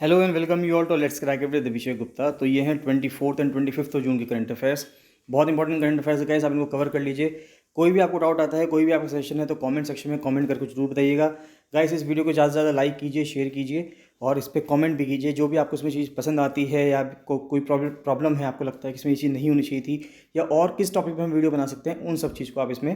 Hello and welcome you all to let's crack it with Abhishek Gupta. तो ये हैं 24 and 25 June के करंट अफेयर्स। बहुत इंपॉर्टेंट करंट अफेयर्स है गाइस, आप इनको कवर कर लीजिए। कोई भी आपको डाउट आता है, कोई भी आपका सजेशन है तो कमेंट सेक्शन में कमेंट करके जरूर बताइएगा। गाइस इस वीडियो को ज़्यादा से ज़्यादा लाइक कीजिए, शेयर कीजिए और इस पर कमेंट भी कीजिए। जो भी आपको इसमें चीज़ पसंद आती है या आपको कोई प्रॉब्लम है, आपको लगता है कि इसमें ये चीज़ नहीं होनी चाहिए थी या और किस टॉपिक पर हम वीडियो बना सकते हैं, उन सब चीज़ को आप इसमें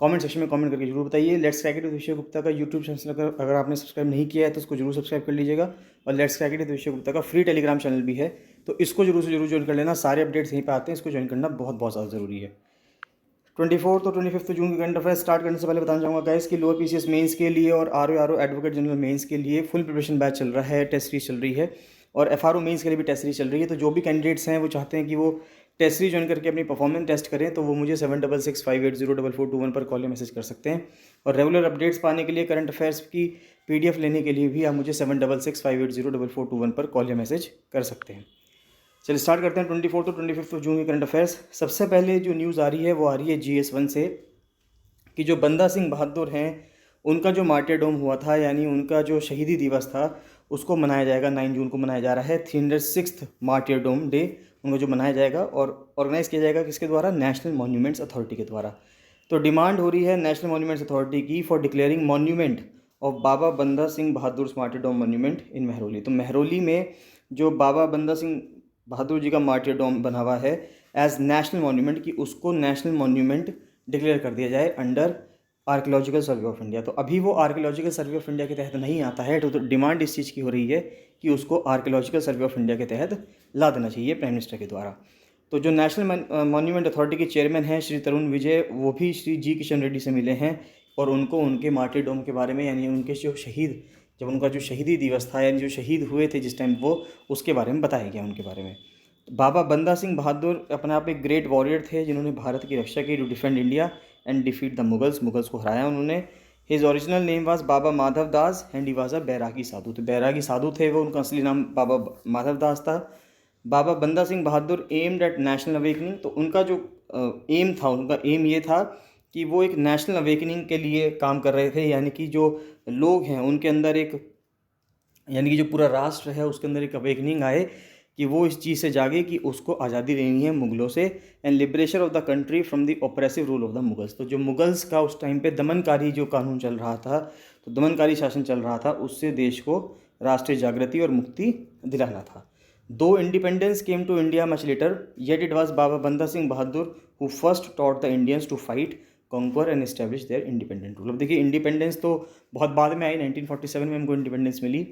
कमेंट सेक्शन में कमेंट करके जरूर बताइए। Let's crack it with Abhishek Gupta का यूट्यूब चैनल अगर आपने सब्सक्राइब नहीं किया है तो उसको जरूर सब्सक्राइब कर लीजिएगा। और let's crack it with Abhishek Gupta का फ्री टेलीग्राम चैनल भी है, तो इसको जरूर से जरूर ज्वाइन कर लेना। सारे अपडेट्स यहीं पे आते हैं, इसको ज्वाइन करना बहुत बहुत ज़्यादा ज़रूरी है। 24 और 25 जून के करंट अफेयर्स स्टार्ट करने से पहले बताना चाहूँगा गाइस कि लोअर पीसीएस मेंस के लिए और आरओ एडवोकेट जनरल मेंस के लिए फुल प्रिपरेशन बैच चल रहा है, टेस्ट सीरीज चल रही है। और एफआरओ मेंस के लिए भी टेस्ट सीरीज चल रही है। तो जो भी कैंडिडेट्स हैं वो चाहते हैं कि वो टेस्ट सीरीज ज्वाइन करके अपनी परफॉर्मेंस टेस्ट करें, तो वो मुझे 7665804421 पर कॉल या मैसेज कर सकते हैं। और रेगुलर अपडेट्स पाने के लिए, करंट अफेयर्स की पीडीएफ लेने के लिए भी आप मुझे 7665804421 पर कॉल या मैसेज कर सकते हैं। चलिए स्टार्ट करते हैं 24 तो 25 जून के करंट अफेयर्स। सबसे पहले जो न्यूज़ आ रही है वो आ रही है GS1 से कि जो बंदा सिंह बहादुर हैं उनका जो मार्टियरडोम हुआ था, यानी उनका जो शहीदी दिवस था, उसको मनाया जाएगा। 9 जून को मनाया जा रहा है 306th मार्टियरडोम डे उनको जो मनाया जाएगा। और ऑर्गेनाइज़ किया जाएगा किसके द्वारा? नेशनल मॉन्यूमेंट्स अथॉरिटी के द्वारा। तो डिमांड हो रही है नेशनल मॉन्यूमेंट्स अथॉरिटी की for declaring monument of Baba Banda Singh Bahadur मार्टियरडोम monument in Mehrauli. तो महरौली में जो बाबा बंदा सिंह बहादुर जी का मार्टियरडोम बना हुआ है एज नेशनल मॉन्यूमेंट, की उसको नेशनल मॉन्यूमेंट डिक्लेयर कर दिया जाए under archaeological survey of India. तो अभी वो आर्कियोलॉजिकल सर्वे ऑफ इंडिया के तहत नहीं आता है, तो डिमांड इस चीज़ की हो रही है कि उसको आर्कियोलॉजिकल सर्वे ऑफ इंडिया के तहत ला देना चाहिए प्राइम मिनिस्टर के द्वारा। तो जो नेशनल मॉन्यूमेंट अथॉरिटी के चेयरमैन हैं श्री तरुण विजय, वो भी श्री जी किशन रेड्डी से मिले हैं और उनको उनके मार्टियरडोम के बारे में, यानी उनके जो शहीद, जब उनका जो शहीदी दिवस था, यानी जो शहीद हुए थे जिस टाइम, वो उसके बारे में बताया गया उनके बारे में। बाबा बंदा सिंह बहादुर अपने आप एक ग्रेट वॉरियर थे जिन्होंने भारत की रक्षा की to defend India and defeat the Mughals. Mughals को हराया उन्होंने। His original name was Baba Madhav Das and he was a bairagi sadhu. तो बैरागी साधु थे वो, उनका असली नाम बाबा माधव दास था। बाबा बंदा सिंह बहादुर एम्ड एट नेशनल अवेकनिंग। तो उनका जो एम था, उनका एम ये था कि वो एक नेशनल अवेकनिंग के लिए काम कर रहे थे, यानी कि जो लोग हैं उनके अंदर एक, यानी कि जो पूरा राष्ट्र है उसके अंदर एक अवेकनिंग आए कि वो इस चीज़ से जागे कि उसको आज़ादी लेनी है मुगलों से, and liberation of the country from the oppressive rule of the Mughals. तो जो मुगल्स का उस टाइम पे दमनकारी जो कानून चल रहा था, तो दमनकारी शासन चल रहा था, उससे देश को राष्ट्रीय जागृति और मुक्ति दिलाना था। Though independence came to India much later, yet it was Baba Banda Singh Bahadur who first taught the Indians to fight, conquer and establish their independent rule. अब देखिए, इंडिपेंडेंस तो बहुत बाद में आई, 1947 में हमको इंडिपेंडेंस मिली,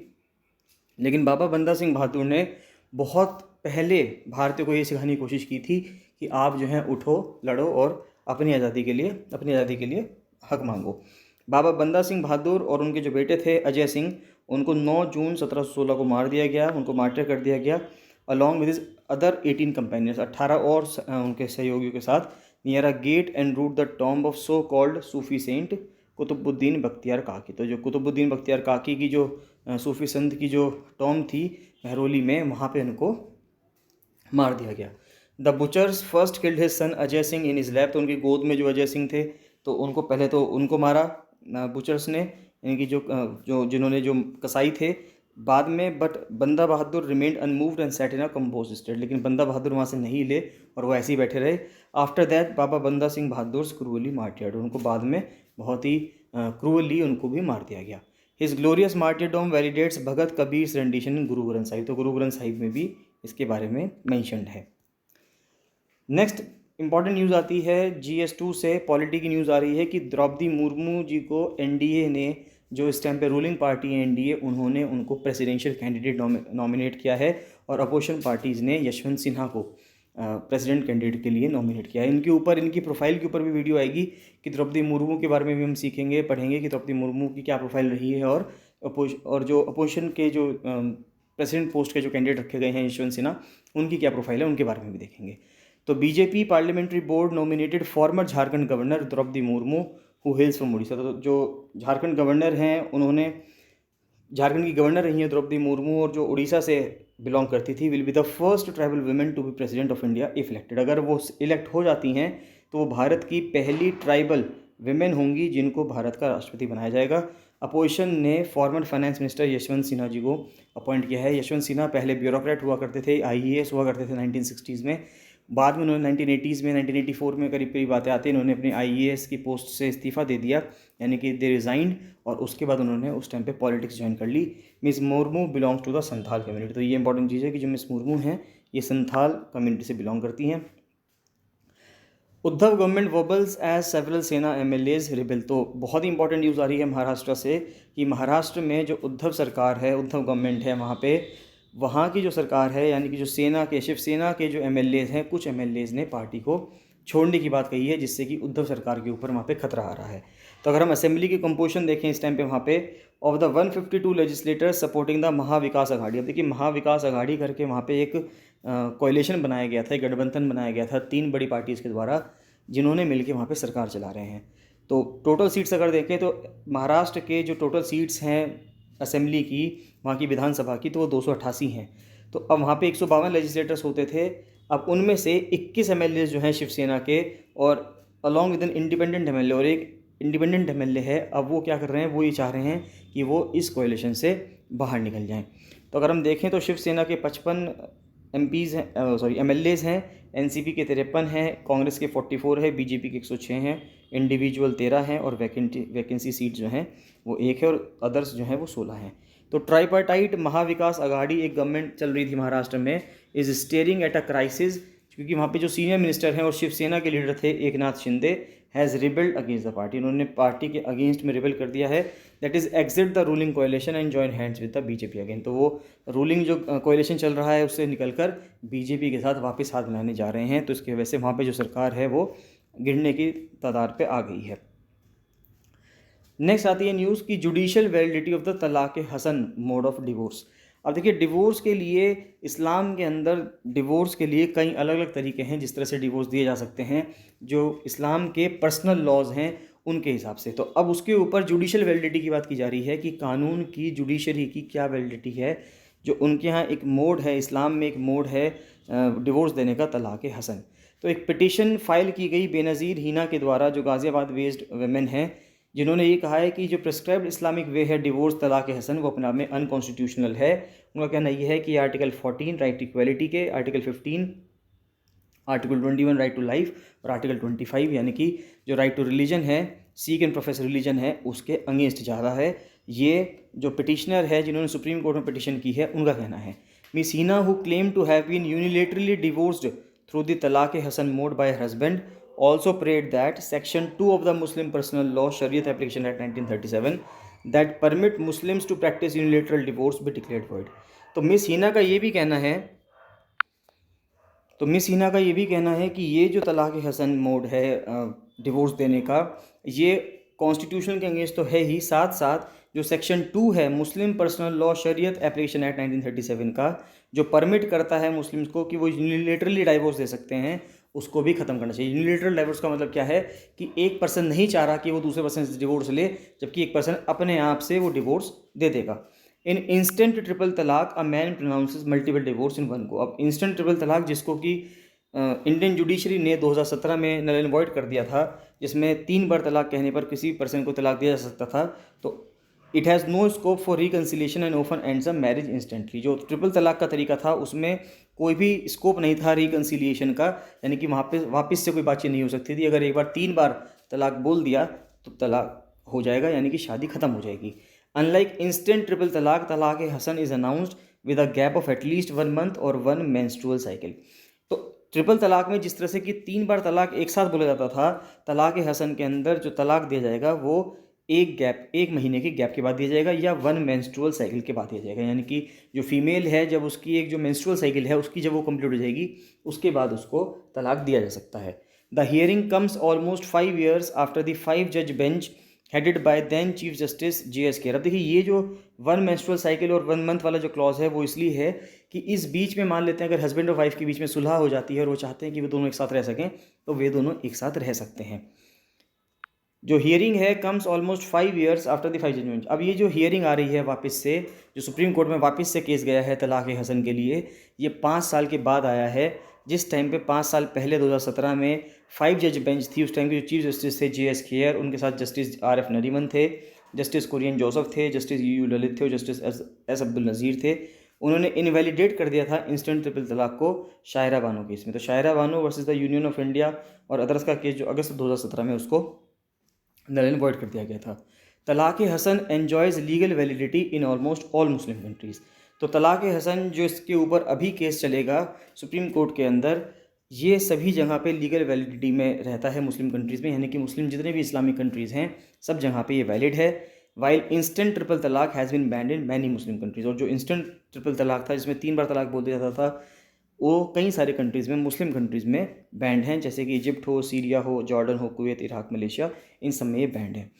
लेकिन बाबा बंदा सिंह बहादुर ने बहुत पहले भारतीयों को ये सिखाने की कोशिश की थी कि आप जो है उठो, लड़ो और अपनी आज़ादी के लिए हक मांगो। बाबा बंदा सिंह बहादुर और उनके जो बेटे थे अजय सिंह, उनको 9 जून 1716 को मार दिया गया, उनको मार्टर कर दिया गया अलॉन्ग विद अदर 18 कंपेनियंस, 18 और उनके सहयोगियों के साथ, near a gate and route the tomb of so called Sufi saint Qutbuddin Bakhtiyar Kaki. तो जो कुतुबुद्दीन बख्तियार काकी की जो सूफी संत की जो टॉम थी महरौली में, वहाँ पे उनको मार दिया गया। The butchers first killed his son Ajay Singh in is lab. तो उनकी गोद में जो अजय सिंह थे, तो उनको पहले तो उनको मारा बुचर्स ने, इनकी जो जिन्होंने जो कसाई थे, बाद में। But Banda Bahadur remained unmoved and set in a compose state. लेकिन बंदा बहादुर वहाँ से नहीं हिले और वो ऐसे ही बैठे रहे। After that Baba Banda Singh Bahadur cruelly मार्टियर्ड। उनको बाद में बहुत ही क्रूअली उनको भी मार दिया गया। हिज ग्लोरियस मार्टियरडोम वैलिडेट्स भगत कबीर रेंडिशन इन गुरु ग्रंथ साहिब। तो गुरु ग्रंथ साहिब में भी इसके बारे में मैंशनड है। नेक्स्ट इंपॉर्टेंट न्यूज़ आती है GS2 से, पॉलिटी की न्यूज़ आ रही है कि द्रौपदी मुर्मू जी को एनडीए ने, जो इस टाइम पे रूलिंग पार्टी है एनडीए, उन्होंने उनको प्रेसिडेंशियल कैंडिडेट नॉमिनेट किया है और अपोजिशन पार्टीज़ ने यशवंत सिन्हा को प्रेसिडेंट कैंडिडेट के लिए नॉमिनेट किया है। इनके ऊपर, इनकी प्रोफाइल के ऊपर भी वीडियो आएगी कि द्रौपदी मुर्मू के बारे में भी हम सीखेंगे, पढ़ेंगे कि द्रौपदी मुर्मू की क्या प्रोफाइल रही है, और जो अपोजिशन के जो प्रेसिडेंट पोस्ट के जो कैंडिडेट रखे गए हैं यशवंत सिन्हा, उनकी क्या प्रोफाइल है, उनके बारे में भी देखेंगे। तो BJP parliamentary board nominated former Jharkhand governor Droupadi Murmu who hails from Orissa. तो जो झारखंड गवर्नर हैं, उन्होंने, झारखंड की गवर्नर रही हैं द्रौपदी मुर्मू, और जो उड़ीसा से बिलोंग करती थी, will be the first tribal women to be president of India if elected. अगर वो इलेक्ट हो जाती हैं तो वो भारत की पहली ट्राइबल विमेन होंगी जिनको भारत का राष्ट्रपति बनाया जाएगा। अपोजिशन ने former finance minister Yashwant Sinha ji को अपॉइंट किया है। यशवंत सिन्हा पहले ब्यूरोक्रेट हुआ करते थे, IAS हुआ करते थे 1960s में। बाद में उन्होंने 1980s में 1984 में करीब करीब बातें आती हैं, इन्होंने अपनी IAS की पोस्ट से इस्तीफ़ा दे दिया, यानी कि दे रिज़ाइंड, और उसके बाद उन्होंने उस टाइम पे पॉलिटिक्स ज्वाइन कर ली। Miss Murmu belongs to the Santhal community. तो ये इंपॉर्टेंट चीज़ है कि जो मिस मुर्मू हैं ये संथाल कम्युनिटी से बिलोंग करती हैं। उद्धव गवर्नमेंट वोबल्स एज सेवरल सेना MLAs रिबिल। तो बहुत ही इंपॉर्टेंट न्यूज़ आ रही है महाराष्ट्र से कि महाराष्ट्र में जो उद्धव सरकार है, उद्धव गवर्नमेंट है, वहाँ की जो सरकार है, यानी कि जो सेना के, शिवसेना के जो MLAs हैं, कुछ MLAs ने पार्टी को छोड़ने की बात कही है, जिससे कि उद्धव सरकार के ऊपर वहाँ पे खतरा आ रहा है। तो अगर हम असेंबली की कंपोजिशन देखें इस टाइम पे वहाँ पे, of the 152 legislators supporting the Maha Vikas Aghadi. अब देखिए महाविकास अघाड़ी करके वहाँ पे एक कोalition बनाया गया था, एक गठबंधन बनाया गया था 3 बड़ी पार्टीज़ के द्वारा, जिन्होंने मिलकर वहाँ पे सरकार चला रहे हैं। तो टोटल सीट्स अगर देखें तो महाराष्ट्र के जो टोटल सीट्स हैं असेंबली की, वहाँ की विधानसभा की, तो वो 288 हैं। तो अब वहाँ पे 152 लेजिस्लेटर्स होते थे, अब उनमें से 21 MLAs जो हैं शिवसेना के, और along with an independent MLA, और एक इंडिपेंडेंट MLA है। अब वो क्या कर रहे हैं, वो ये चाह रहे हैं कि वो इस कोalition से बाहर निकल जाएं। तो अगर हम देखें तो शिवसेना के 55 MPs हैं, MLAs हैं, NCP के 53 हैं, कांग्रेस के 44 है, BJP के 106 हैं, इंडिविजुअल 13 हैं, और वैकेंसी सीट जो हैं वो 1 है, और अदर्स जो हैं वो 16 हैं। तो ट्राइपार्टाइट महाविकास अघाड़ी एक गवर्नमेंट चल रही थी महाराष्ट्र में, is staring at a crisis, क्योंकि वहाँ पे जो सीनियर मिनिस्टर हैं और शिवसेना के लीडर थे Eknath Shinde, has rebelled against the party. उन्होंने पार्टी के अगेंस्ट में रिबेल कर दिया है, that is exit the ruling कोalition and join hands with the BJP again. तो वो रूलिंग जो कोalition चल रहा है उससे निकलकर BJP के साथ वापस हाथ मिलाने जा रहे हैं। तो इसकी वजह से वहाँ पे जो सरकार है वो गिरने की तादाद पे आ गई है। नेक्स्ट आती है न्यूज़ की judicial validity of the talaq Hasan mode of divorce. अब देखिए डिवोर्स के लिए इस्लाम के अंदर डिवोर्स के लिए कई अलग अलग तरीके हैं जिस तरह से डिवोर्स दिए जा सकते हैं, जो इस्लाम के पर्सनल लॉज हैं उनके हिसाब से। तो अब उसके ऊपर जुडिशियल वैलिडिटी की बात की जा रही है कि कानून की, जुडिशरी की क्या वैलिडिटी है। जो उनके यहाँ एक मोड है, इस्लाम में एक मोड है डिवोर्स देने का, तलाक हसन। तो एक पिटिशन फाइल की गई बेनज़ीर हीना के द्वारा, जो गाज़ियाबाद बेस्ड वेमेन हैं, जिन्होंने ये कहा है कि जो प्रिस्क्राइब्ड इस्लामिक वे है डिवोर्स तलाक हसन, वो अपने आप में अनकॉन्स्टिट्यूशनल है। उनका कहना यह है कि आर्टिकल 14 राइट टू इक्वलिटी के, article 15, article 21 right to life, और आर्टिकल 25 यानी कि जो राइट टू रिलीजन है, सीक एंड प्रोफेस रिलीजन है, उसके अगेंस्ट जा रहा है। ये जो पिटिशनर है जिन्होंने सुप्रीम कोर्ट में पिटिशन की है, उनका कहना है। Miss Heena who claim to have been unilaterally divorced through the talaq Hasan mode by her husband also prayed that Section 2 of the Muslim Personal Law Shariat Application Act 1937 that permit Muslims to practice unilateral divorce be declared void। तो miss हीना का ये भी कहना है कि ये जो तलाक हसन मोड है डिवोर्स देने का, ये कॉन्स्टिट्यूशन के अगेंस्ट तो है ही, साथ साथ जो सेक्शन 2 है मुस्लिम पर्सनल लॉ शरीयत एप्लीकेशन एक्ट 1937 का, जो परमिट करता है मुस्लिम्स को कि वो यूनिलेटरली डाइवोर्स दे सकते हैं, उसको भी ख़त्म करना चाहिए। यूनिलेटरल डाइवोर्स का मतलब क्या है कि एक पर्सन नहीं चाह रहा कि वो दूसरे पर्सन से डिवोर्स ले, जबकि एक पर्सन अपने आप से वो डिवोर्स दे देगा। इन instant triple talaq a man pronounces multiple divorce in one go. अब इंस्टेंट ट्रिपल तलाक, जिसको कि इंडियन जुडिशरी ने 2017 में नल एंड वॉइड कर दिया था, जिसमें 3 बार तलाक कहने पर किसी पर्सन को तलाक दिया जा सकता था, तो it has no scope for reconciliation and often ends a marriage instantly. जो ट्रिपल तलाक का तरीका था उसमें कोई भी स्कोप नहीं था रिकन्सिलिएशन का, यानी कि वहाँ पे वापस से कोई बातचीत नहीं हो सकती थी। अगर एक बार 3 बार तलाक बोल दिया तो तलाक हो जाएगा, यानी कि शादी ख़त्म हो जाएगी। Unlike instant triple talaq, talaq hasan is announced with a gap of एटलीस्ट 1 मंथ और 1 मेंस्ट्रुअल साइकिल। तो ट्रिपल तलाक में जिस तरह से कि 3 बार तलाक एक साथ बोला जाता था, तलाक हसन के अंदर जो तलाक दिया जाएगा वो एक महीने के गैप के बाद दिया जाएगा, या 1 मेंस्ट्रुअल साइकिल के बाद दिया जाएगा। यानी कि जो फीमेल है, जब उसकी एक जो मेंस्ट्रुअल साइकिल है उसकी जब वो कंप्लीट हो जाएगी, उसके बाद उसको तलाक दिया जा सकता है। The hearing comes almost 5 years after the 5 जज bench headed by then chief justice JS Khehar. अब देखिए ये जो 1 मेंस्ट्रुअल साइकिल और 1 मंथ वाला जो क्लॉज है वो इसलिए है कि इस बीच में मान लेते हैं अगर हस्बैंड और वाइफ के बीच में सुलह हो जाती है और वो चाहते हैं कि वो दोनों एक साथ रह सकें, तो वे दोनों एक साथ रह सकते हैं। जो हियरिंग है comes almost 5 years after the 5 judgment. अब ये जो हियरिंग आ रही है वापस से, जो सुप्रीम कोर्ट में वापस से केस गया है तलाक हसन के लिए, ये 5 साल के बाद आया है। जिस टाइम पे 5 साल पहले 2017 में 5 जज बेंच थी, उस टाइम के जो चीफ जस्टिस थे JS खेर, उनके साथ जस्टिस RF नरीमन थे, जस्टिस कुरियन जोसेफ थे, जस्टिस यू ललित थे और जस्टिस एस अब्दुल नज़ीर थे। उन्होंने इनवैलिडेट कर दिया था इंस्टेंट ट्रिपल तलाक को शायरा बानो केस में। तो Shayara Bano versus the Union of India और अदर्स का केस जो अगस्त 2017 में उसको नल एंड वॉइड कर दिया गया था। Talaq Hasan enjoys legal validity in almost all Muslim countries. तो तलाक़ हसन जो इसके ऊपर अभी केस चलेगा सुप्रीम कोर्ट के अंदर, ये सभी जगह पे लीगल वैलिडिटी में रहता है मुस्लिम कंट्रीज़ में, यानी कि मुस्लिम जितने भी इस्लामिक कंट्रीज़ हैं सब जगह पे ये वैलिड है। While instant triple talaq has been banned in many Muslim countries. और जो इंस्टेंट ट्रिपल तलाक था जिसमें 3 बार तलाक बोल दिया जाता था, वो कई सारे कंट्रीज़ में, मुस्लिम कंट्रीज़ में बैंड हैं, जैसे कि इजिप्ट हो, सीरिया हो, जॉर्डन हो, कुवैत, इराक, मलेशिया, इन सब में ये बैंड है।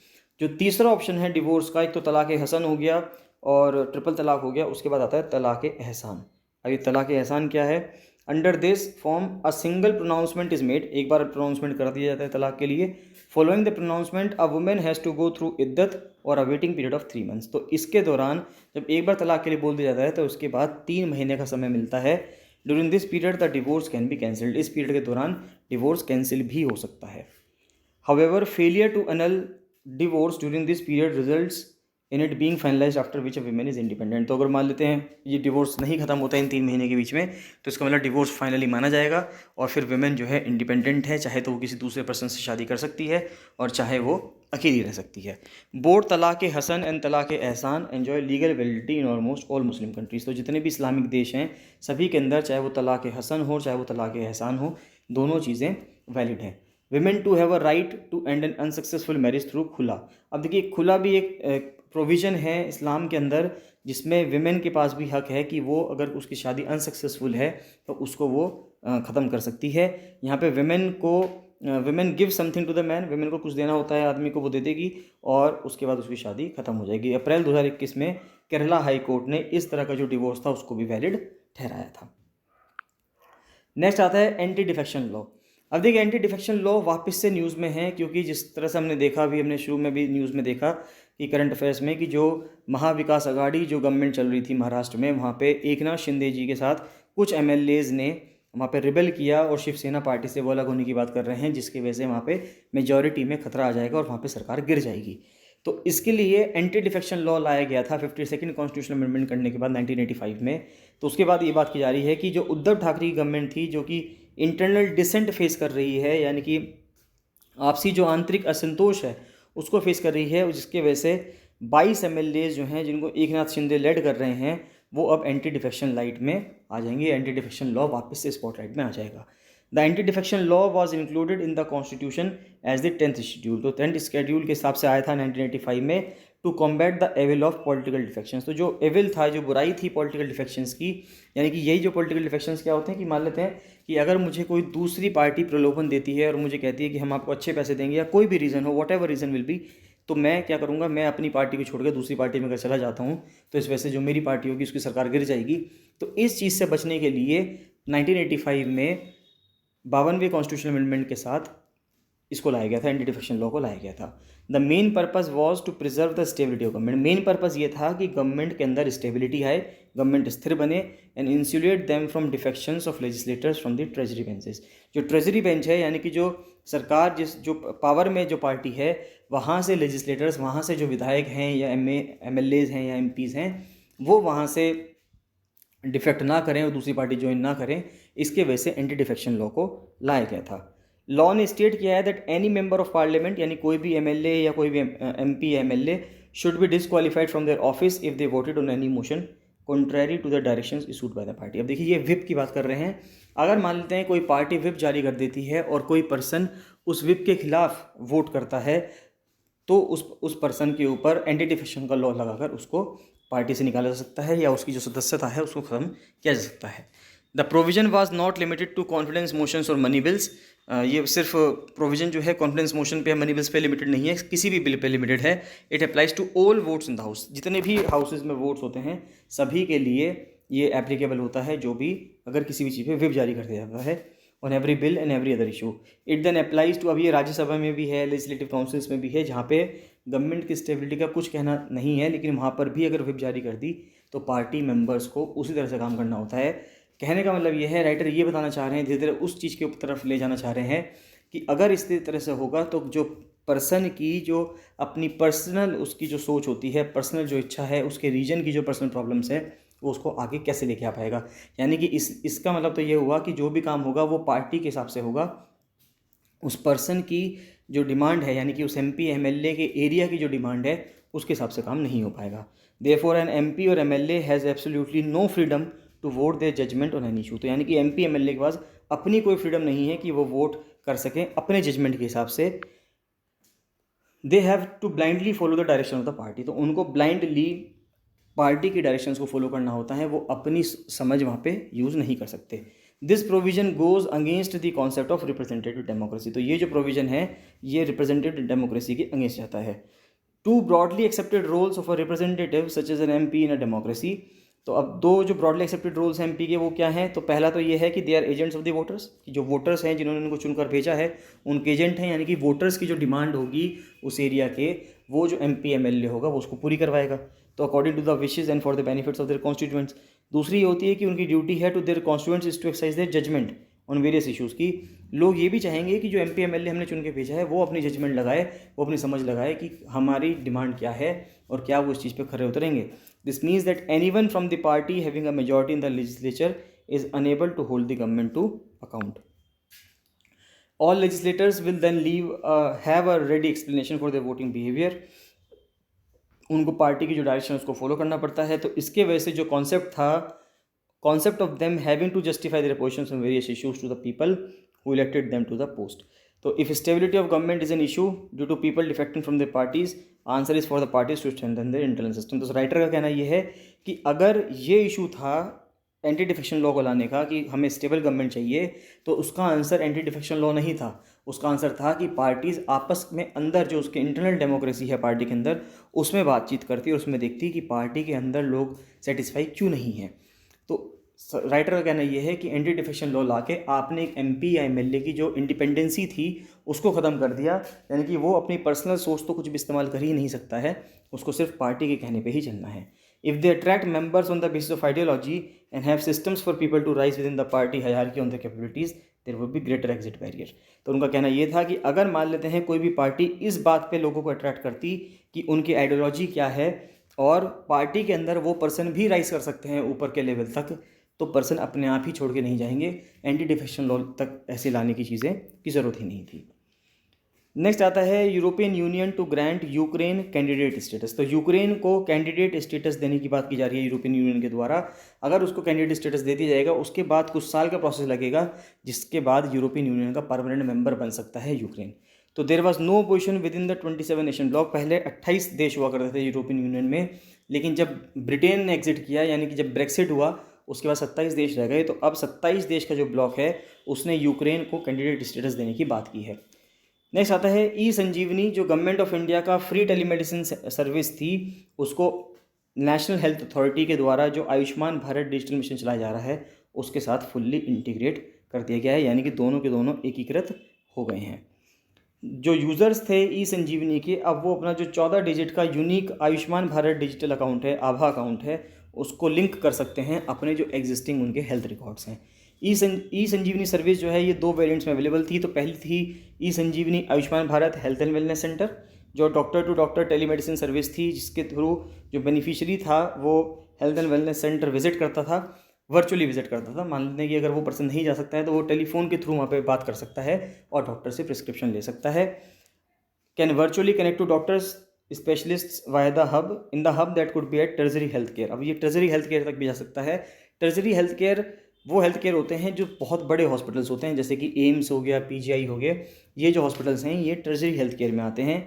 जो तीसरा ऑप्शन है डिवोर्स का, एक तो तलाक़ हसन हो गया और ट्रिपल तलाक हो गया, उसके बाद आता है तलाक़ एहसान। अब ये तलाक़ एहसान क्या है? Under this form a single pronouncement is made, एक बार प्रोनाउंसमेंट कर दिया जाता है तलाक के लिए। Following the pronouncement a women has to go through iddat or a waiting period of 3 months. तो इसके दौरान जब एक बार तलाक के लिए बोल दिया जाता है तो उसके बाद 3 महीने का समय मिलता है। During this period the divorce can be cancelled. इस पीरियड के दौरान डिवोर्स कैंसिल भी हो सकता है। However failure to annul divorce during this period results in it being finalized after which a women is independent. तो अगर मान लेते हैं ये डिवोर्स नहीं खत्म होता इन 3 महीने के बीच में, तो इसका मतलब डिवोर्स फाइनली माना जाएगा और फिर विमेन जो है इंडिपेंडेंट है, चाहे तो वो किसी दूसरे पर्सन से शादी कर सकती है और चाहे वो अकेली रह सकती है। बोथ तलाक़ हसन एंड तलाक़ एहसान enjoy legal validity in almost all Muslim countries. तो जितने भी इस्लामिक देश हैं सभी के अंदर, चाहे वो तलाक़ हसन हो चाहे वो तलाक़ एहसान हो, दोनों चीज़ें वैलिड हैं। Women to have a right to end an unsuccessful marriage through khula. अब देखिए, खुला भी एक प्रोविज़न है इस्लाम के अंदर, जिसमें विमेन के पास भी हक है कि वो अगर उसकी शादी अनसक्सेसफुल है तो उसको वो ख़त्म कर सकती है। यहाँ पे women give something to the man, women को कुछ देना होता है आदमी को, वो दे देगी और उसके बाद उसकी शादी खत्म हो जाएगी। अप्रैल 2021 में केरला हाई कोर्ट ने इस तरह का जो डिवोर्स था उसको भी वैलिड ठहराया था। नेक्स्ट आता है एंटी डिफेक्शन लॉ। अब देखिए, एंटी डिफेक्शन लॉ वापस से न्यूज़ में है, क्योंकि जिस तरह से हमने देखा, अभी हमने शुरू में भी न्यूज़ में देखा कि करंट अफेयर्स में, कि जो महाविकास आघाड़ी जो गवर्नमेंट चल रही थी महाराष्ट्र में, वहाँ पे एकनाथ शिंदे जी के साथ कुछ एमएलएज ने वहाँ पे रिबेल किया और शिवसेना पार्टी से वो अलग होने की बात कर रहे हैं, जिसकी वजह से वहाँ पे मेजॉरिटी में खतरा आ जाएगा और वहाँ पे सरकार गिर जाएगी। तो इसके लिए एंटी डिफेक्शन लॉ लाया गया था 52nd कॉन्स्टिट्यूशनल अमेंडमेंट करने के बाद 1985 में। तो उसके बाद ये बात की जा रही है कि जो उद्धव ठाकरे की गवर्नमेंट थी, जो कि इंटरनल डिसेंट फेस कर रही है, यानी कि आपसी जो आंतरिक असंतोष है उसको फेस कर रही है, जिसके वजह से 22 एमएलए जो हैं जिनको एकनाथ शिंदे लेड कर रहे हैं, वो अब एंटी डिफेक्शन लाइट में आ जाएंगे। एंटी डिफेक्शन लॉ वापस से स्पॉटलाइट में आ जाएगा। The anti defection law was included in the constitution as the 10th schedule. तो 10th शेड्यूल के हिसाब से आया था 1985 में, to combat the evil of political defections. तो जो एविल था, जो बुराई थी पॉलिटिकल डिफेक्शंस की, यानी कि यही जो पॉलिटिकल डिफेक्शंस क्या होते हैं कि मान लेते हैं कि अगर मुझे कोई दूसरी पार्टी प्रलोभन देती है और मुझे कहती है कि हम आपको अच्छे पैसे देंगे, या कोई भी रीज़न हो, what ever reason will be, तो मैं क्या करूँगा, मैं अपनी पार्टी को छोड़कर दूसरी पार्टी में अगर चला जाता हूँ तो इस वजह से जो मेरी पार्टी होगी उसकी सरकार गिर जाएगी। तो इस चीज़ से बचने के लिए 1985 में 52वें कॉन्स्टिट्यूशनल अमेंडमेंट के साथ इसको लाया गया था, एंटी डिफेक्शन लॉ को लाया गया था। The main purpose was to preserve the stability of government. Main purpose ये था कि गवर्नमेंट के अंदर स्टेबिलिटी आए, गवर्नमेंट स्थिर बने, and insulate them from defections of legislators from the treasury benches. जो ट्रेजरी बेंच है, यानी कि जो सरकार जो पावर में जो पार्टी है, वहाँ से लेजिस्लेटर्स, वहाँ से जो विधायक हैं या एमएलएज हैं या एमपीज़ हैं, वो वहाँ से डिफेक्ट ना करें और दूसरी पार्टी ज्वाइन ना करें। इसके वजह से एंटी डिफेक्शन लॉ को लाया गया था। लॉ ने स्टेट किया है that any member of parliament, यानी कोई भी एमएलए या कोई भी एमपी या MLA, should be disqualified from their office if they voted on any motion contrary to the directions issued by the party. अब देखिए, ये विप की बात कर रहे हैं। अगर मान लेते हैं कोई पार्टी विप जारी कर देती है और कोई पर्सन उस विप के खिलाफ वोट करता है, तो उस पर्सन के ऊपर एंटी डिफेक्शन का लॉ लगाकर उसको पार्टी से निकाला जा सकता है या उसकी जो सदस्यता है उसको ख़त्म किया जा सकता है। The provision was not limited to confidence motions और मनी बिल्स। ये सिर्फ प्रोविजन जो है कॉन्फिडेंस मोशन पे, मनी बिल्स पे लिमिटेड नहीं है, किसी भी बिल पे लिमिटेड है। It applies to all votes in the house. जितने भी हाउसेज में वोट्स होते हैं सभी के लिए ये एप्लीकेबल होता है, जो भी अगर किसी भी चीज़ पे विप जारी कर दिया जाता है, on every bill and every other issue. It then applies to, अब ये राज्यसभा में भी है, लेजिस्लेटिव काउंसिल्स में भी है, जहाँ पे गवर्नमेंट की स्टेबिलिटी का कुछ कहना नहीं है, लेकिन वहाँ पर भी अगर विप जारी कर दी तो पार्टी मेंबर्स को उसी तरह से काम करना होता है। कहने का मतलब ये है, राइटर ये बताना चाह रहे हैं, धीरे धीरे उस चीज़ के तरफ ले जाना चाह रहे हैं कि अगर इस तरह से होगा तो जो पर्सन की जो अपनी पर्सनल उसकी जो सोच होती है, पर्सनल जो इच्छा है, उसके रीजन की जो पर्सनल प्रॉब्लम्स है, वो उसको आगे कैसे लेके आ पाएगा। यानी कि इसका मतलब तो ये हुआ कि जो भी काम होगा वो पार्टी के हिसाब से होगा, उस पर्सन की जो डिमांड है, यानी कि उस एमपी एमएलए के एरिया की जो डिमांड है, उसके हिसाब से काम नहीं हो पाएगा। देयरफॉर एन एमपी और MLA has absolutely no freedom to vote their judgment on any issue. तो यानी कि एमपी एमएलए के पास अपनी कोई फ्रीडम नहीं है कि वो वोट कर सकें अपने जजमेंट के हिसाब से। They have to blindly follow the direction of the party. तो उनको ब्लाइंडली पार्टी की डायरेक्शंस को फॉलो करना होता है, वो अपनी समझ वहाँ पे यूज़ नहीं कर सकते। This provision goes against the concept of representative democracy. तो ये जो प्रोविजन है ये रिप्रेजेंटेटिव डेमोक्रेसी के अगेंस्ट जाता है। To broadly accepted roles of a representative such as an MP in a democracy. तो अब दो जो ब्रॉडली एक्सेप्टेड रोल्स हैं एमपी के, वो क्या हैं? तो पहला तो ये है कि they are agents of the voters, कि जो वोटर्स हैं जिन्होंने उनको चुनकर भेजा है उनके एजेंट हैं, यानी कि वोटर्स की जो डिमांड होगी उस एरिया के, वो जो एमपी एमएलए होगा वो उसको पूरी करवाएगा। तो according to the wishes and for the benefits of their constituents. दूसरी ये होती है कि उनकी ड्यूटी है to their constituents is to exercise their judgment on various issues. की लोग ये भी चाहेंगे कि जो एमपी एमएलए हमने चुन के भेजा है वो अपनी जजमेंट लगाए, वो अपनी समझ लगाए कि हमारी डिमांड क्या है और क्या वो इस चीज़ पे खरे उतरेंगे। This means that anyone from the party having a majority in the legislature is unable to hold the government to account. All legislators will then have a ready explanation for their voting behavior। उनको party की जो direction उसको follow करना पड़ता है। तो इसके वजह से जो कॉन्सेप्ट था, concept of them having to justify their positions on various issues to the people who elected them to the post. तो if stability of government is an issue due to people defecting from the parties, answer is for the parties to strengthen their internal system. तो writer का कहना यह है कि अगर ये issue था एंटी डिफेक्शन लॉ को लाने का कि हमें स्टेबल गवर्नमेंट चाहिए, तो उसका आंसर एंटी डिफेक्शन लॉ नहीं था। उसका आंसर था कि पार्टीज़ आपस में अंदर जो उसके इंटरनल डेमोक्रेसी है पार्टी के अंदर, उसमें बातचीत करती और उसमें देखती कि पार्टी के अंदर लोग सेटिस्फाई क्यों नहीं हैं। तो राइटर का कहना यह है कि एंटी डिफेक्शन लॉ ला के आपने एक एमपी या एमएलए की जो इंडिपेंडेंसी थी उसको ख़त्म कर दिया। यानी कि वो अपनी पर्सनल सोच तो कुछ भी इस्तेमाल कर ही नहीं सकता है, उसको सिर्फ पार्टी के कहने पे ही चलना है। If they attract members on the basis of ideology and have systems for people to rise within the party hierarchy on their capabilities, there would be greater exit barrier। तो उनका कहना ये था कि अगर मान लेते हैं कोई भी पार्टी इस बात पे लोगों को अट्रैक्ट करती कि उनकी आइडियोलॉजी क्या है और पार्टी के अंदर वो पर्सन भी राइज कर सकते हैं ऊपर के लेवल तक, तो पर्सन अपने आप ही छोड़ के नहीं जाएंगे। एंटी डिफेक्शन लॉ तक ऐसे लाने की चीज़ें की ज़रूरत ही नहीं थी। नेक्स्ट आता है European Union to grant Ukraine candidate status. तो यूक्रेन को कैंडिडेट स्टेटस देने की बात की जा रही है यूरोपियन यूनियन के द्वारा। अगर उसको कैंडिडेट स्टेटस दे दिया जाएगा उसके बाद कुछ साल का प्रोसेस लगेगा, जिसके बाद यूरोपियन यूनियन का परमानेंट मेंबर बन सकता है यूक्रेन। तो there was no position within the 27 nation bloc. पहले 28 देश हुआ करते थे यूरोपियन यूनियन में, लेकिन जब ब्रिटेन ने एग्जिट किया, यानी कि जब ब्रेक्सिट हुआ, उसके बाद 27 देश रह गए। तो अब 27 देश का जो ब्लॉक है उसने यूक्रेन को कैंडिडेट स्टेटस देने की बात की है। नेक्स्ट आता है ई संजीवनी, जो गवर्नमेंट ऑफ इंडिया का फ्री टेलीमेडिसिन सर्विस थी, उसको नेशनल हेल्थ अथॉरिटी के द्वारा जो आयुष्मान भारत डिजिटल मिशन चलाया जा रहा है उसके साथ फुल्ली इंटीग्रेट कर दिया गया है, यानी कि दोनों के दोनों एकीकृत हो गए हैं। जो यूज़र्स थे ई संजीवनी के, अब वो अपना जो 14 डिजिट का unique Ayushman Bharat digital account है, आभा अकाउंट है, उसको लिंक कर सकते हैं अपने जो एग्जिस्टिंग उनके हेल्थ रिकॉर्ड्स हैं। ई संजीवनी सर्विस जो है ये 2 वेरिएंट्स में अवेलेबल थी। तो पहली थी e Sanjeevani Ayushman Bharat health and wellness centre, जो doctor to doctor telemedicine service थी, जिसके थ्रू जो बेनिफिशियरी था वो health and wellness centre visit करता था, वर्चुअली विजिट करता था। मान लेते हैं कि अगर वो पर्सन नहीं जा सकता है तो वो टेलीफोन के थ्रू वहाँ पे बात कर सकता है और डॉक्टर से प्रिस्क्रिप्शन ले सकता है। Can virtually connect to doctors specialists via the hub in the hub that could be at tertiary health care. अब ये टर्जरी हेल्थ केयर तक भी जा सकता है। टर्जरी हेल्थ केयर वो हेल्थ केयर होते हैं जो बहुत बड़े हॉस्पिटल्स होते हैं, जैसे कि एम्स हो गया, पीजीआई हो गया, ये जो हॉस्पिटल्स हैं ये टर्जरी हेल्थ केयर में आते हैं।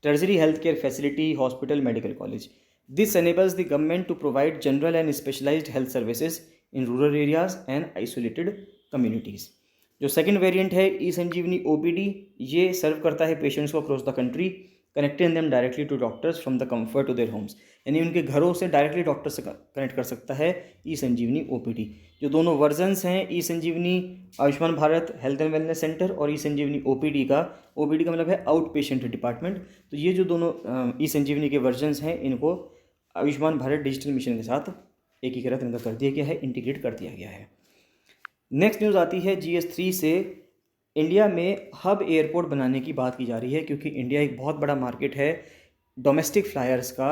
Tertiary health care facility, hospital, medical college. This enables the government to provide general and specialized health services in rural areas and isolated communities. जो सेकंड वेरिएंट है ई संजीवनी ओपीडी, ये सर्व करता है पेशेंट्स को across the country, connecting them directly to doctors from the comfort to their homes. यानी उनके घरों से डायरेक्टली डॉक्टर से कनेक्ट कर सकता है ई संजीवनी ओपीडी। जो दोनों वर्जन्स हैं e Sanjeevani Ayushman Bharat health and wellness centre और ई संजीवनी ओपीडी का मतलब है आउट पेशेंट डिपार्टमेंट। तो ये जो दोनों ई संजीवनी के वर्जन्स हैं इनको आयुष्मान भारत डिजिटल मिशन के साथ एकीकृत इनका कर दिया गया है, इंटीग्रेट कर दिया गया है। नेक्स्ट न्यूज़ आती है GS3 से इंडिया में हब एयरपोर्ट बनाने की बात की जा रही है, क्योंकि इंडिया एक बहुत बड़ा मार्केट है डोमेस्टिक फ़्लायर्स का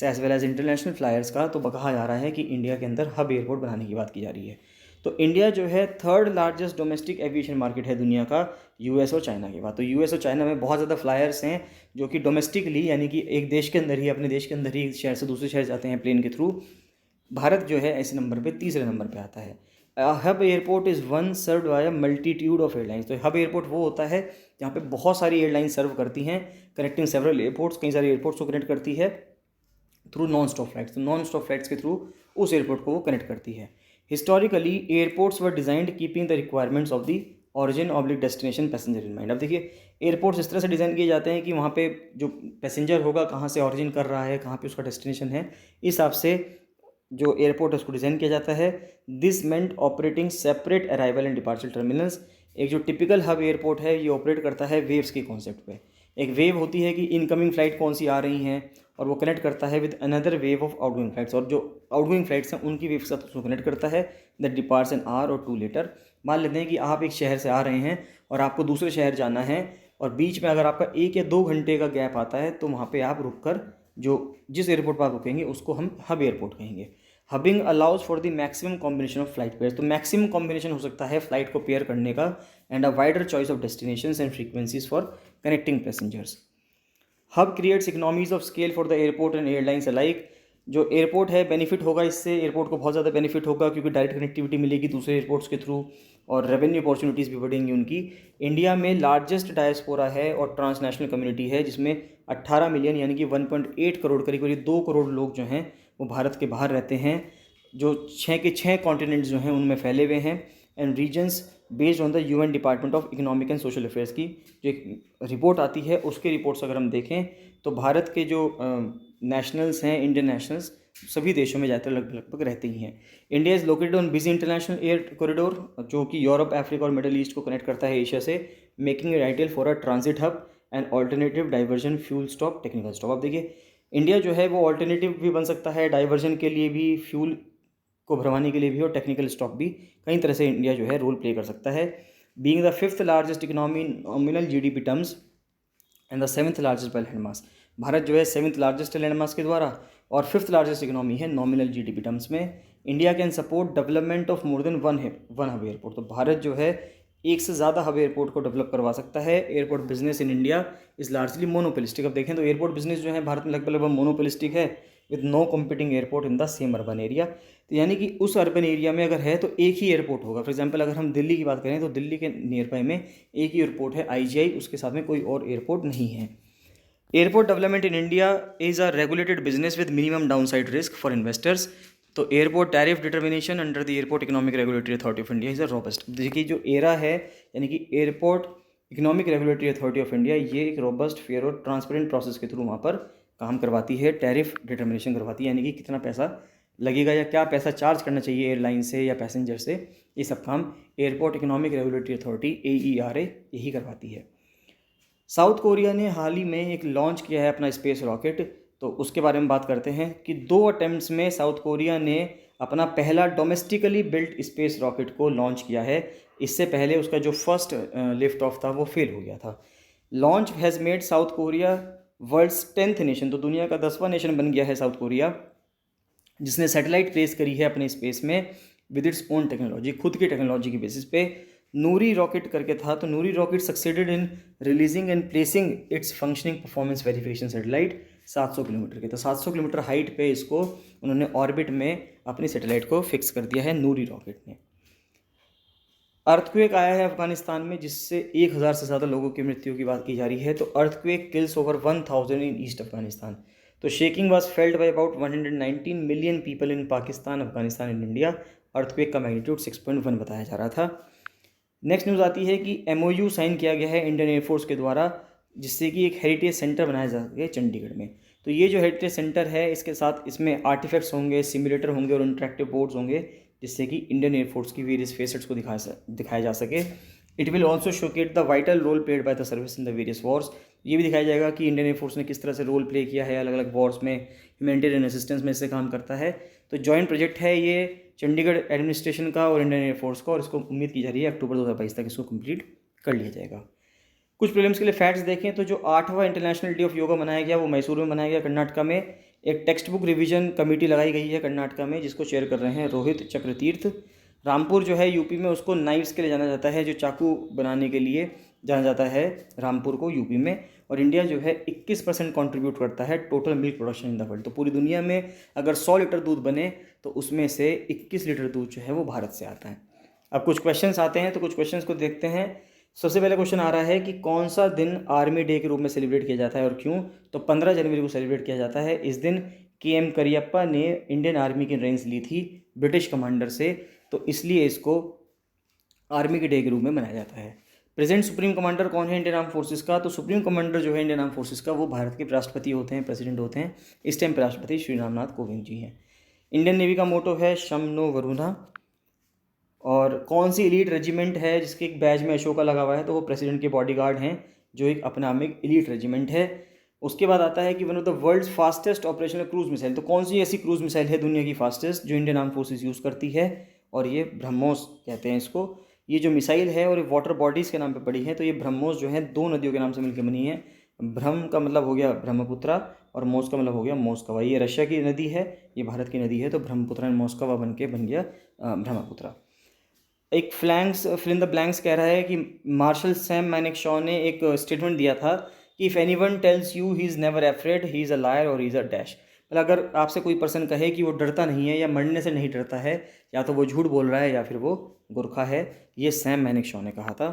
as well as international flyers का। तो कहा जा रहा है कि इंडिया के अंदर हब एयरपोर्ट बनाने की बात की जा रही है। तो इंडिया जो है third largest domestic aviation market है दुनिया का, यूएस और चाइना के बाद। तो यूएस और चाइना में बहुत ज़्यादा फ्लायर्स हैं जो कि डोमेस्टिकली, यानी कि एक देश के अंदर ही, अपने देश के अंदर ही शहर से दूसरे शहर जाते हैं प्लेन के थ्रू। भारत जो है ऐसे नंबर पे तीसरे नंबर पे आता है। Hub airport is one served by a multitude of airlines. तो हब एयरपोर्ट वो होता है जहाँ पे बहुत सारी एयरलाइन सर्व करती हैं, कनेक्टिंग सेवरल एयरपोर्ट्स, कई सारे एयरपोर्ट्स को कनेक्ट करती है थ्रू नॉन स्टॉप फ्लाइट्स। तो नॉन स्टॉप फ्लाइट्स के थ्रू उस एयरपोर्ट को वो कनेक्ट करती है। Historically airports were designed keeping the requirements of the origin oblique destination passenger in mind. अब देखिए, एयरपोर्ट्स इस तरह से डिज़ाइन किए जाते हैं कि वहाँ पे जो पैसेंजर होगा कहाँ से ऑरिजिन कर रहा है, कहाँ पे उसका डेस्टिनेशन है, इस हिसाब से जो एयरपोर्ट है उसको डिज़ाइन किया जाता है। This meant operating separate arrival and departure terminals. एक जो टिपिकल हब एयरपोर्ट है ये ऑपरेट करता है वेव्स के कॉन्सेप्ट पे। एक वेव होती है कि इनकमिंग फ़्लाइट कौन सी आ रही हैं, और वो कनेक्ट करता है with another wave of outgoing flights, और जो आउटगोइंग फ्लाइट्स हैं उनकी वेव के साथ उसको कनेक्ट करता है दैट डिपार्ट्स एन आवर और 2 लेटर। मान लेते हैं कि आप एक शहर से आ रहे हैं और आपको दूसरे शहर जाना है, और बीच में अगर आपका 1 या 2 घंटे का गैप आता है तो वहाँ पे आप रुक कर जो जिस एयरपोर्ट पर आप रुकेंगे उसको हम हब एयरपोर्ट कहेंगे। Hubbing allows for the maximum combination of flight pairs. तो मैक्सिमम कॉम्बिनेशन हो सकता है फ्लाइट को पेयर करने का, and a wider choice of destinations and frequencies for connecting passengers. Hub creates economies of scale for the airport and airlines alike. जो airport है benefit होगा इससे, एयरपोर्ट को बहुत ज़्यादा बेनिफिट होगा क्योंकि डायरेक्ट कनेक्टिविटी मिलेगी दूसरे एयरपोर्ट्स के थ्रू, और रेवेन्यू अपॉर्चुनिटीज़ भी बढ़ेंगी उनकी। इंडिया में लार्जेस्ट डायस्पोरा है और ट्रांसनेशनल कम्युनिटी है, जिसमें 18 मिलियन यानी कि 1.8 करोड़, करीब करीब 2 करोड़ लोग जो हैं वो भारत के बाहर रहते हैं, जो 6 के 6 कॉन्टिनेंट्स जो हैं उनमें फैले हुए हैं। And regions based on the UN department of economic and social affairs की जो एक रिपोर्ट आती है, उसके रिपोर्ट्स अगर हम देखें तो भारत के जो नेशनल्स हैं, इंडियन नेशनल्स, सभी देशों में ज़्यादातर लगभग रहते ही हैं। India is located on busy international air corridor, जो कि यूरोप, अफ्रीका और मिडल ईस्ट को कनेक्ट करता है एशिया से, making it ideal for a transit hub and alternative diversion fuel stop technical stop. अब देखिए, इंडिया जो है वो ऑल्टरनेटिव भी बन सकता है, डाइवर्जन के लिए भी, फ्यूल को भरवाने के लिए भी, और टेक्निकल स्टॉप भी। कई तरह से इंडिया जो है रोल प्ले कर सकता है। Being the 5th largest economy in nominal GDP terms and the 7th largest by land mass. Bharat जो है 7th लार्जेस्ट है लैंड मास के द्वारा, और 5th लार्जेस्ट इकोनॉमी है नॉमिनल जीडीपी टर्म्स में। India can support development of more than one hub airport. तो भारत जो है एक से ज़्यादा हब एयरपोर्ट को डेवलप करवा सकता है। Airport business in India is largely monopolistic. अब देखें तो एयरपोर्ट बिजनेस जो है भारत में लगभग मोनोपोलिस्टिक है, with no competing airport in the same urban area. तो यानी कि उस अर्बन एरिया में अगर है तो एक ही एयरपोर्ट होगा। फॉर एग्जांपल अगर हम दिल्ली की बात करें तो दिल्ली के नियर बाय में एक ही एयरपोर्ट है आईजीआई, उसके साथ में कोई और एयरपोर्ट नहीं है। Airport development in India is a regulated business with minimum downside risk for investors. तो airport tariff determination under the Airport Economic Regulatory Authority of India is a robust. देखिए, जो एरा है यानी कि Airport Economic Regulatory Authority of India, ये एक robust, fair और transparent process के थ्रू वहाँ पर काम करवाती है, टैरिफ डिटर्मिनेशन करवाती है, यानी कि कितना पैसा लगेगा या क्या पैसा चार्ज करना चाहिए एयरलाइन से या पैसेंजर से, ये सब काम airport Economic Regulatory authority AERA यही करवाती है। साउथ कोरिया ने हाल ही में एक लॉन्च किया है अपना स्पेस रॉकेट, तो उसके बारे में बात करते हैं कि 2 अटेम्प्ट्स में साउथ कोरिया ने अपना पहला डोमेस्टिकली बिल्ट स्पेस रॉकेट को लॉन्च किया है। इससे पहले उसका जो फर्स्ट लिफ्ट ऑफ था वो फेल हो गया था। Launch has made South Korea world's 10th nation. तो दुनिया का 10वां नेशन बन गया है साउथ कोरिया, जिसने सैटेलाइट प्लेस करी है अपने स्पेस में विद इट्स ओन टेक्नोलॉजी, खुद की टेक्नोलॉजी की बेसिस पे। नूरी रॉकेट करके था, तो Nuri rocket succeeded in releasing and placing its functioning performance verification satellite 700 kilometre के। तो 700 किलोमीटर हाइट पे इसको उन्होंने ऑर्बिट में अपनी सैटेलाइट को फिक्स कर दिया है नूरी रॉकेट ने। अर्थक्वेक आया है अफगानिस्तान में, जिससे 1000 से ज़्यादा लोगों की मृत्यु की बात की जा रही है। तो अर्थक्वेक किल्स ओवर 1000 इन ईस्ट अफगानिस्तान। तो shaking was felt by about 119 million people in Pakistan, Afghanistan and India. Earthquake का मैग्नीट्यूड 6.1 बताया जा रहा था। नेक्स्ट न्यूज़ आती है कि MOU साइन किया गया है इंडियन एयरफोर्स के द्वारा, जिससे कि एक हेरिटेज सेंटर बनाया जा सके चंडीगढ़ में। तो ये जो हेरिटेज सेंटर है, इसके साथ इसमें आर्टिफैक्ट्स होंगे, सिमुलेटर होंगे और इंटरेक्टिव बोर्ड्स होंगे, जिससे कि इंडियन एयरफोर्स की वेरियस फेसेट्स को दिखाया जा सके। It will also showcase the vital role played by the service in the various wars. ये भी दिखाया जाएगा कि इंडियन एयरफोर्स ने किस तरह से रोल प्ले किया है अलग अलग वॉर्स में, ह्यूमैनिटेरियन असिस्टेंस में इससे काम करता है। तो जॉइंट प्रोजेक्ट है ये चंडीगढ़ एडमिनिस्ट्रेशन का और इंडियन एयरफोर्स का, और इसको उम्मीद की जा रही है अक्टूबर 2022 तक इसको कंप्लीट कर लिया जाएगा। कुछ प्रीलिम्स के लिए फैक्ट्स देखें तो जो 8वां इंटरनेशनल डे ऑफ योगा मनाया गया वो मैसूर में मनाया गया कर्नाटका में। एक टेक्स्ट बुक रिवीजन कमेटी लगाई गई है कर्नाटका में जिसको चेयर कर रहे हैं रोहित चक्रतीर्थ। रामपुर जो है यूपी में, उसको नाइफ्स के लिए जाना जाता है, जो चाकू बनाने के लिए जाना जाता है रामपुर को यूपी में। और इंडिया जो है 21% कंट्रीब्यूट करता है total milk production in the world. तो पूरी दुनिया में अगर 100 लीटर दूध बने तो उसमें से 21 लीटर दूध जो है वो भारत से आता है। अब कुछ क्वेश्चंस आते हैं तो कुछ क्वेश्चंस को देखते हैं। सबसे पहले क्वेश्चन आ रहा है कि कौन सा दिन आर्मी डे के रूप में सेलिब्रेट किया जाता है और क्यों। तो 15 जनवरी को सेलिब्रेट किया जाता है। इस दिन KM करियप्पा ने इंडियन आर्मी की रेंज ली थी ब्रिटिश कमांडर से, तो इसलिए इसको आर्मी के डे के रूप में मनाया जाता है। प्रेजेंट सुप्रीम कमांडर कौन है इंडियन आर्म फोर्सेस का। तो सुप्रीम कमांडर जो है इंडियन आर्म फोर्सेस का वो भारत के राष्ट्रपति होते हैं, प्रेसिडेंट होते हैं। इस टाइम राष्ट्रपति श्री रामनाथ कोविंद जी हैं। इंडियन नेवी का मोटो है शम नो वरुणा। और कौन सी एलीट रेजिमेंट है जिसके एक बैज में अशोका लगा हुआ है, तो वो प्रेसिडेंट के बॉडीगार्ड हैं, जो एक अपने आप में एक एलीट रेजिमेंट है। उसके बाद आता है कि one of the world's fastest operational cruise missile. तो कौन सी ऐसी क्रूज मिसाइल है दुनिया की फास्टेस्ट जो इंडियन आर्म फोर्सेस यूज़ करती है, और ये ब्रह्मोस कहते हैं इसको। ये जो मिसाइल है और ये वाटर बॉडीज़ के नाम पे पड़ी है। तो ये ब्रह्मोस जो है 2 नदियों के नाम से मिलकर बनी है। ब्रह्म का मतलब हो गया ब्रह्मपुत्रा और मोस का मतलब हो गया मोस्कवा। ये रशिया की नदी है, ये भारत की नदी है, तो ब्रह्मपुत्रा एंड मोस्कवा बन गया ब्रह्मपुत्रा। एक flanks fill in the blanks कह रहा है कि मार्शल सैम मैनेक्शॉ ने एक स्टेटमेंट दिया था कि if anyone tells you he is never afraid he is a liar और ही इज़ अ डैश। मतलब अगर आपसे कोई पर्सन कहे कि वो डरता नहीं है या मरने से नहीं डरता है, या तो वो झूठ बोल रहा है या फिर वो गुरखा है। ये सैम मैनेक्शॉ ने कहा था।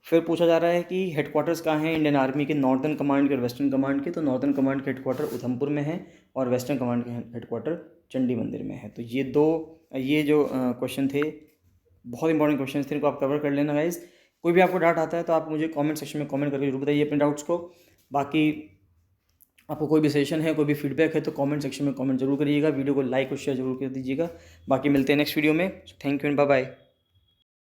फिर पूछा जा रहा है कि हेडक्वार्टर्स कहाँ हैं इंडियन आर्मी के, नॉर्दर्न कमांड के और वेस्टर्न कमांड के। तो नॉर्दर्न कमांड के हेडक्वार्टर उधमपुर में है और वेस्टर्न कमांड के हेडक्वार्टर चंडी मंदिर में है। तो ये जो क्वेश्चन थे बहुत इंपॉर्टेंट क्वेश्चन थे, इनको आप कवर कर लेना गाइज। कोई भी आपको डाउट आता है तो आप मुझे कमेंट सेक्शन में कमेंट करके जरूर बताइए अपने डाउट्स को। बाकी आपको कोई भी सजेशन है, कोई भी फीडबैक है तो कमेंट सेक्शन में कमेंट जरूर करिएगा। वीडियो को लाइक और शेयर जरूर कर दीजिएगा। बाकी मिलते हैं नेक्स्ट वीडियो में। Thank you and bye bye.